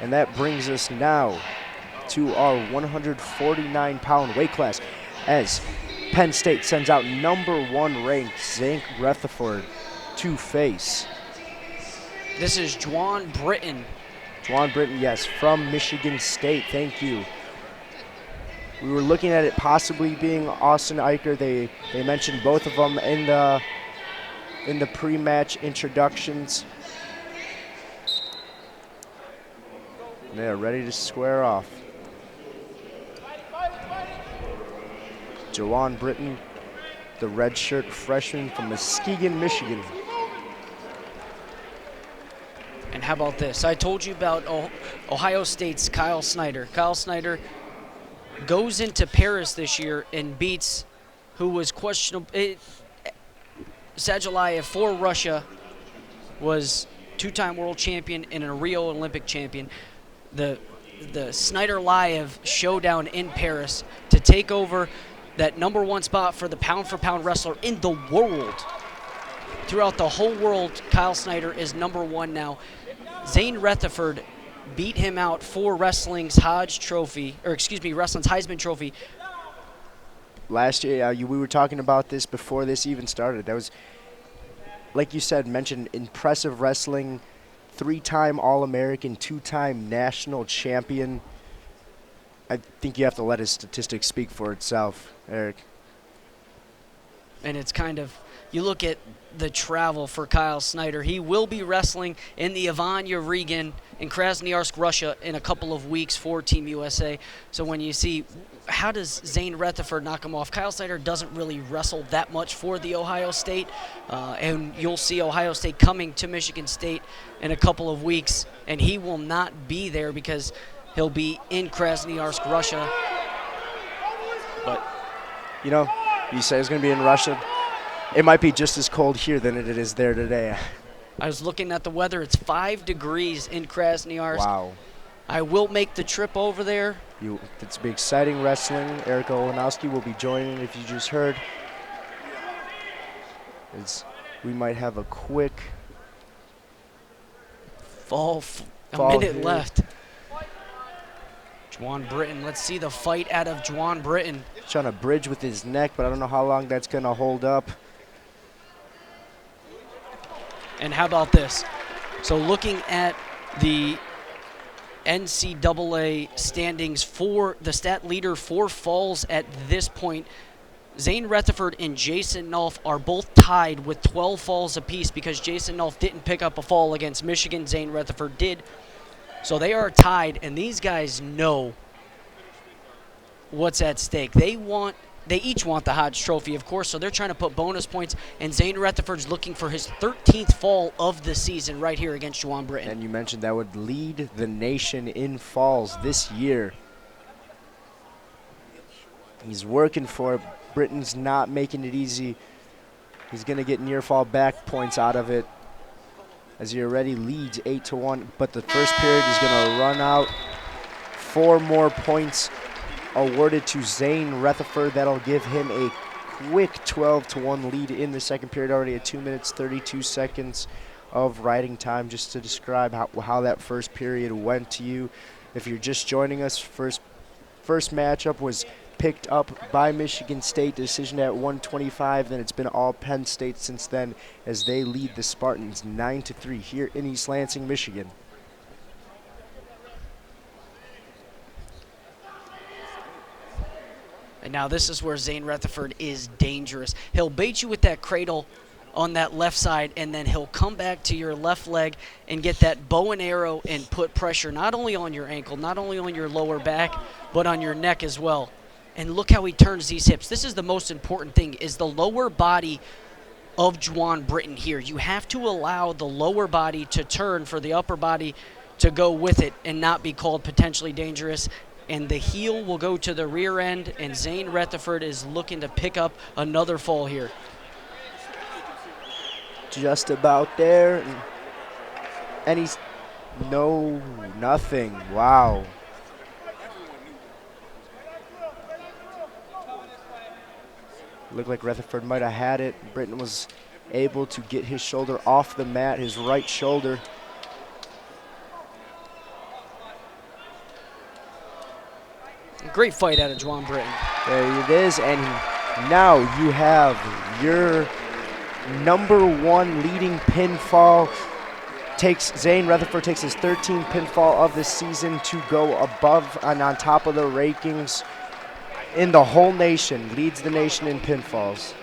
And that brings us now to our 149-pound weight class as Penn State sends out #1 ranked Zain Retherford to face. This is Jwan Britton. Jwan Britton, yes, from Michigan State. Thank you. We were looking at it possibly being Austin Eicher. They mentioned both of them in the pre-match introductions. And they're ready to square off. Jwan Britton, the redshirt freshman from Muskegon, Michigan. And how about this? I told you about Ohio State's Kyle Snyder. Kyle Snyder goes into Paris this year and beats who was questionable. Sajalayev for Russia was two-time world champion and a Rio Olympic champion. The Snyder-Layev showdown in Paris to take over that #1 spot for the pound-for-pound wrestler in the world. Throughout the whole world, Kyle Snyder is #1 now. Zain Retherford beat him out for wrestling's Hodge Trophy, or excuse me, wrestling's Heisman Trophy. Last year, we were talking about this before this even started. That was, like you said, mentioned impressive wrestling, 3-time All-American, 2-time national champion. I think you have to let his statistics speak for itself, Eric. And it's kind of, you look at the travel for Kyle Snyder. He will be wrestling in the Ivanya Regan in Krasnoyarsk, Russia in a couple of weeks for Team USA. So when you see, how does Zain Retherford knock him off? Kyle Snyder doesn't really wrestle that much for the Ohio State. And you'll see Ohio State coming to Michigan State in a couple of weeks. And he will not be there because he'll be in Krasnoyarsk, Russia. But, you know, you say it's going to be in Russia. It might be just as cold here than it is there today. I was looking at the weather. It's 5 degrees in Krasnoyarsk. Wow. I will make the trip over there. It's be exciting wrestling. Erica Olenowski will be joining, if you just heard. We might have a quick fall minute here left. Jwan Britton. Let's see the fight out of Jwan Britton. Trying to bridge with his neck, but I don't know how long that's going to hold up. And how about this? So looking at the NCAA standings for the stat leader for falls at this point, Zain Retherford and Jason Nolf are both tied with 12 falls apiece because Jason Nolf didn't pick up a fall against Michigan. Zain Retherford did. So they are tied, and these guys know what's at stake. They each want the Hodge Trophy, of course, so they're trying to put bonus points, and Zain Retherford's looking for his 13th fall of the season right here against Jwan Britton. And you mentioned that would lead the nation in falls this year. He's working for it. Britton's not making it easy. He's going to get near fall back points out of it as he already leads 8-1, but the first period is going to run out. 4 more points awarded to Zain Retherford. That'll give him a quick 12-1 lead in the second period, already at 2 minutes, 32 seconds of riding time. Just to describe how that first period went to you. If you're just joining us, first matchup was picked up by Michigan State, decision at 125. Then it's been all Penn State since then as they lead the Spartans 9-3 here in East Lansing, Michigan. And now this is where Zain Retherford is dangerous. He'll bait you with that cradle on that left side, and then he'll come back to your left leg and get that bow and arrow and put pressure not only on your ankle, not only on your lower back, but on your neck as well. And look how he turns these hips. This is the most important thing, is the lower body of Jwan Britton here. You have to allow the lower body to turn for the upper body to go with it and not be called potentially dangerous. And the heel will go to the rear end, and Zain Retherford is looking to pick up another fall here. Just about there. And he's nothing. Wow. Looked like Retherford might have had it. Britton was able to get his shoulder off the mat, his right shoulder. Great fight out of Jwan Britton. There it is, and now you have your #1 leading pinfall. Zain Retherford takes his 13th pinfall of the season to go above and on top of the rankings in the whole nation, leads the nation in pinfalls.